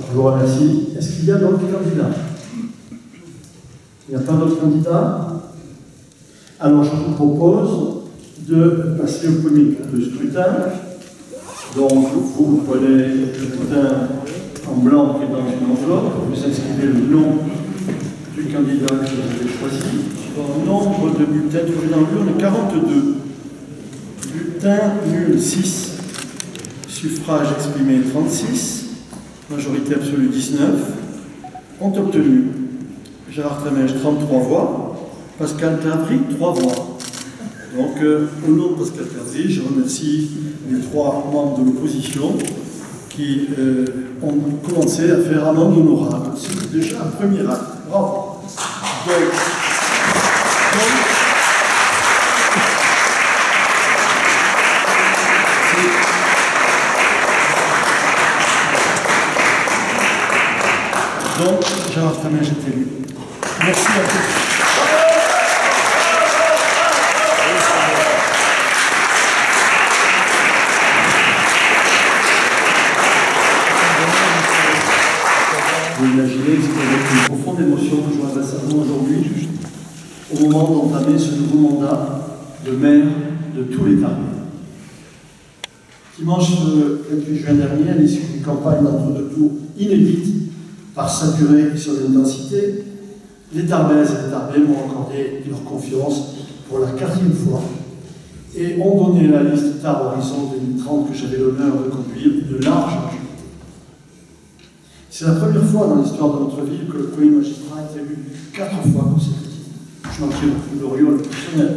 Je vous remercie. Est-ce qu'il y a d'autres candidats? Il n'y a pas d'autres candidats? Alors je vous propose de passer au premier tour de scrutin. Donc vous prenez le bulletin en blanc qui est dans une enveloppe, vous inscrivez le nom du candidat que vous avez choisi. Le nombre de bulletins trouvés dans l'urne, 42. Bulletin nul 6. Suffrage exprimé 36. Majorité absolue 19. Ont obtenu Gérard Trémèche 33 voix, Pascal Perdry 3 voix. Donc au nom de Pascal Perdry, je remercie les 3 membres de l'opposition qui ont commencé à faire amende honorable. C'est déjà un premier acte. Bravo. Donc, Gérard Trémèche est élu. Merci à tous. Vous imaginez que c'est avec une profonde émotion que je m'adresse à vous aujourd'hui, au moment d'entamer ce nouveau mandat de maire de tous les Tarbais. Dimanche 28 juin dernier, à l'issue d'une campagne d'entre-deux tours inédite, par sa durée et son intensité, les Tarbaises et les Tarbais m'ont accordé leur confiance pour la 4e fois et ont donné à la liste Tarbes Horizon 2030 que j'avais l'honneur de conduire une large majorité. C'est la première fois dans l'histoire de notre ville que le premier magistrat est élu 4 fois consécutivement. Je m'en tire au l'auréole personnel.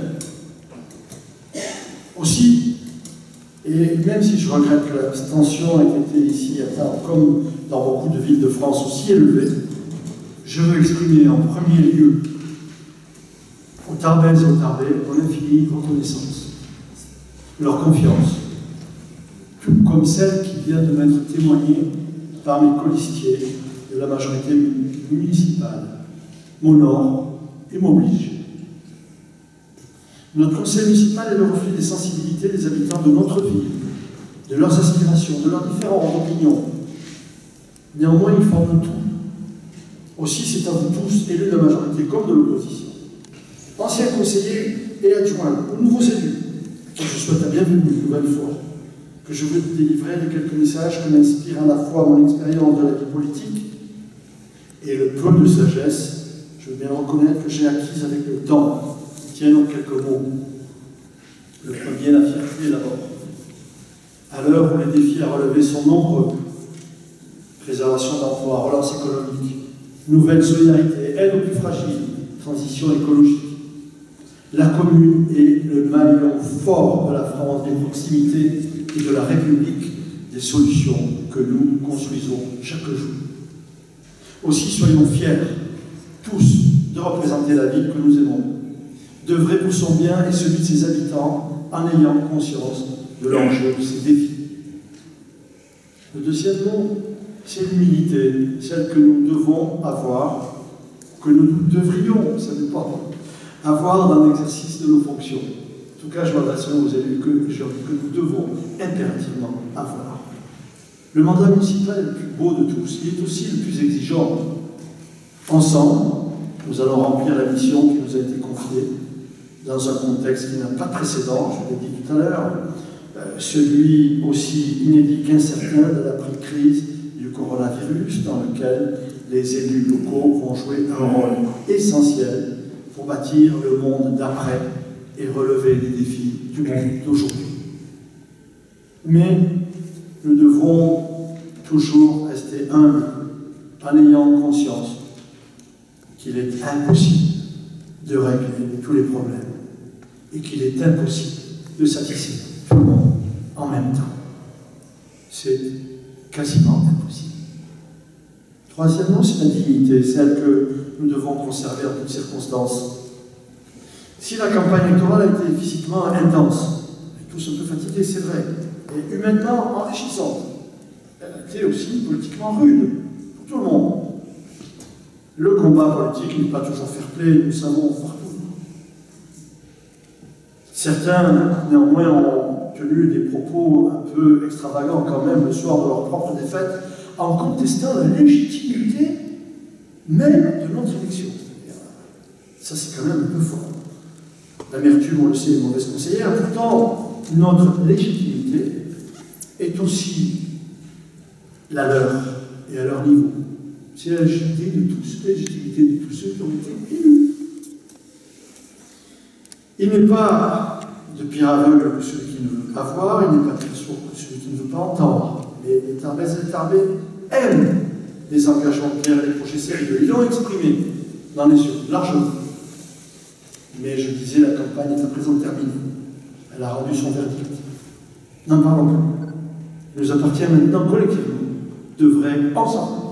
Aussi, et même si je regrette que l'abstention ait été ici à Tarbes, comme dans beaucoup de villes de France aussi élevées, je veux exprimer en premier lieu aux Tarbaises et aux Tarbais mon infinie reconnaissance, leur confiance, tout comme celle qui vient de m'être témoignée par mes colistiers de la majorité municipale, m'honore et m'oblige. Notre conseil municipal est le reflet des sensibilités des habitants de notre ville, de leurs aspirations, de leurs différentes opinions. Néanmoins, ils forment tout. Aussi, c'est à vous tous, élus de la majorité comme de l'opposition, anciens conseillers et adjoints, ou nouveaux élus, que je souhaite la bienvenue une nouvelle fois, que je veux délivrer les quelques messages que m'inspire à la fois mon expérience de la vie politique et le peu de sagesse, je veux bien reconnaître, que j'ai acquise avec le temps, qui tiennent en quelques mots. Le premier, la fierté d'abord. À l'heure où les défis à relever sont nombreux, préservation d'emplois, relance économique, nouvelle solidarité, aide aux plus fragiles, transition écologique. La commune est le maillon fort de la France des proximités et de la République des solutions que nous construisons chaque jour. Aussi, soyons fiers, tous, de représenter la ville que nous aimons, d'œuvrer pour son bien et celui de ses habitants en ayant conscience de l'enjeu de ces défis. Le deuxième mot, c'est l'humilité, celle que nous devons avoir, que nous devrions, ça dépend, avoir dans l'exercice de nos fonctions. En tout cas, je m'adresse aux élus que nous devons impérativement avoir. Le mandat municipal est le plus beau de tous, il est aussi le plus exigeant. Ensemble, nous allons remplir la mission qui nous a été confiée dans un contexte qui n'a pas de précédent, je l'ai dit tout à l'heure, celui aussi inédit qu'incertain de l'après-crise du coronavirus, dans lequel les élus locaux vont jouer un rôle essentiel pour bâtir le monde d'après et relever les défis du monde d'aujourd'hui. Mais nous devrons toujours rester humbles en ayant conscience qu'il est impossible de régler tous les problèmes et qu'il est impossible de satisfaire tout le monde en même temps. C'est quasiment impossible. Troisièmement, c'est la dignité, celle que nous devons conserver en toutes circonstances. Si la campagne électorale a été physiquement intense, et tous un peu fatigués, c'est vrai, et humainement enrichissante, elle a été aussi politiquement rude pour tout le monde. Le combat politique n'est pas toujours fair-play, nous savons partout. Certains, néanmoins, ont tenu des propos un peu extravagants quand même le soir de leur propre défaite, en contestant la légitimité même de notre élection. Ça, c'est quand même un peu fort. L'amertume, on le sait, est mauvaise conseillère. Pourtant, notre légitimité est aussi la leur et à leur niveau. C'est la légitimité de tous, la légitimité de tous ceux qui ont été élus. Il n'est pas de pire aveugle que celui qui ne veut pas voir, il n'est pas de pire sourd que celui qui ne veut pas entendre. Mais les Tarbais et les Tarbais aiment les engagements clairs et les projets sérieux. Ils l'ont exprimé dans les yeux, largement. Mais je disais, la campagne est à présent terminée. Elle a rendu son verdict. N'en parlons plus. Il nous appartient maintenant collectivement d'œuvrer ensemble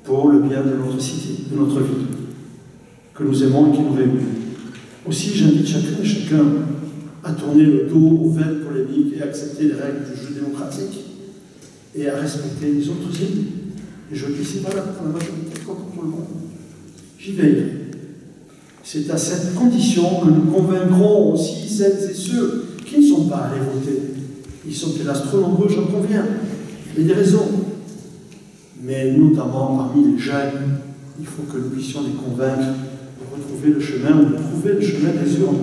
pour le bien de notre cité, de notre ville, que nous aimons et qui nous réunit. Aussi, j'invite chacun et chacun à tourner le dos aux vaines polémiques et à accepter les règles du jeu démocratique et à respecter les autres élus. Et je dis, c'est valable pour la majorité comme pour tout le monde. J'y veillerai. C'est à cette condition que nous convaincrons aussi celles et ceux qui ne sont pas allés voter. Ils sont hélas trop nombreux, j'en conviens. Il y a des raisons. Mais notamment parmi les jeunes, il faut que nous puissions les convaincre de retrouver le chemin ou de trouver le chemin des urnes.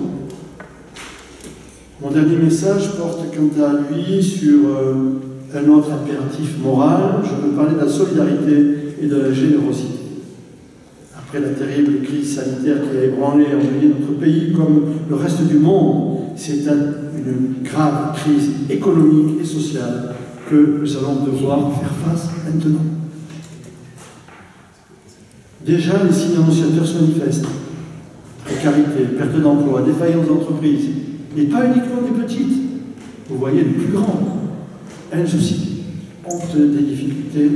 Mon dernier message porte quant à lui sur un autre impératif moral. Je veux parler de la solidarité et de la générosité. Après la terrible crise sanitaire qui a ébranlé et endeuillé notre pays comme le reste du monde, c'est une grave crise économique et sociale que nous allons devoir faire face maintenant. Déjà, les signes annonciateurs se manifestent. Précarité, perte d'emploi, défaillance d'entreprises, et pas uniquement des petites. Vous voyez, les plus grandes, elles aussi, ont des difficultés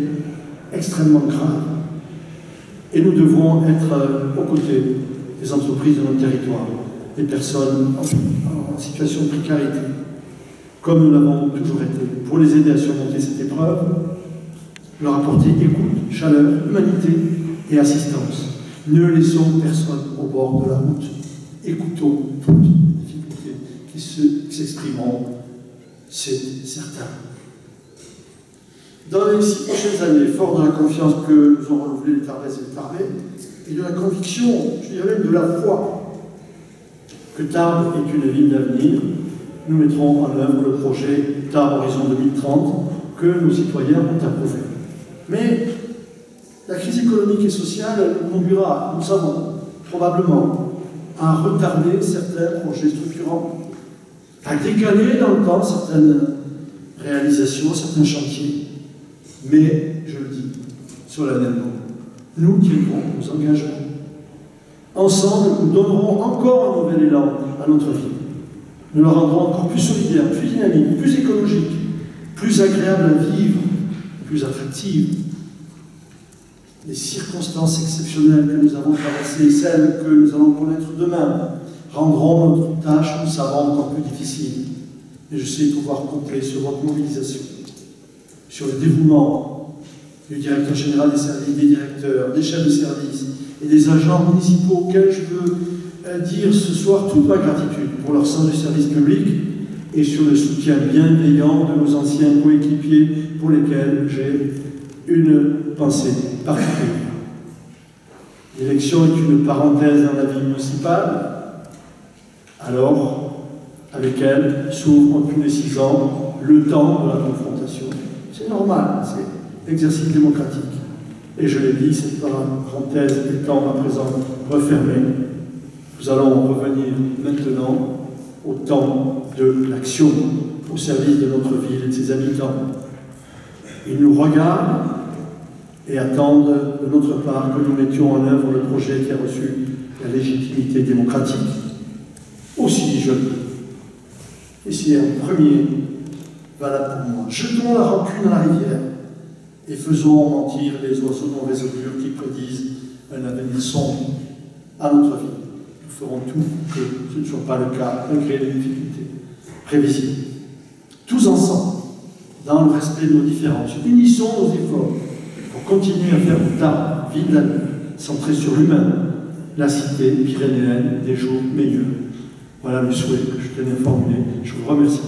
extrêmement graves. Et nous devons être aux côtés des entreprises de notre territoire, des personnes en situation de précarité, comme nous l'avons toujours été, pour les aider à surmonter cette épreuve, leur apporter écoute, chaleur, humanité et assistance. Ne laissons personne au bord de la route. Écoutons toutes les difficultés qui s'exprimeront, c'est certain. Dans les 6 prochaines années, fort de la confiance que nous ont renouvelé les Tarbais et les Tarbais, et de la conviction, je dirais même de la foi, que Tarbes est une ville d'avenir, nous mettrons en œuvre le projet Tarbes Horizon 2030 que nos citoyens ont approuvé. Mais la crise économique et sociale nous conduira, nous savons, probablement, à retarder certains projets structurants, à décaler dans le temps certaines réalisations, certains chantiers. Mais, je le dis solennellement, nous tiendrons nos engagements. Ensemble, nous donnerons encore un nouvel élan à notre vie. Nous la rendrons encore plus solidaire, plus dynamique, plus écologique, plus agréable à vivre, plus attractive. Les circonstances exceptionnelles que nous avons traversées, celles que nous allons connaître demain, rendront notre tâche, nous savons, encore plus difficile. Et je sais pouvoir compter sur votre mobilisation, sur le dévouement du directeur général des services, des directeurs, des chefs de service et des agents municipaux auxquels je veux dire ce soir toute ma gratitude pour leur sens du service public et sur le soutien bienveillant de nos anciens coéquipiers pour lesquels j'ai une pensée particulière. L'élection est une parenthèse dans la vie municipale, alors avec elle s'ouvre tous les 6 ans le temps de la confrontation. C'est normal, c'est l'exercice démocratique. Et je l'ai dit, cette parenthèse étant à présent refermée, nous allons revenir maintenant au temps de l'action au service de notre ville et de ses habitants. Ils nous regardent et attendent de notre part que nous mettions en œuvre le projet qui a reçu la légitimité démocratique. Aussi, je le dis, et c'est un premier valable pour moi, jetons la rancune à la rivière et faisons mentir les oiseaux de mauvaise augure qui prédisent un avenir sombre à notre vie. Nous ferons tout pour que ce ne soit pas le cas, malgré les difficultés prévisibles. Tous ensemble, dans le respect de nos différences, unissons nos efforts pour continuer à faire de Tarbes, ville d'avenir, centrée sur l'humain, la cité pyrénéenne des jours meilleurs. Voilà le souhait que je tenais à formuler. Je vous remercie.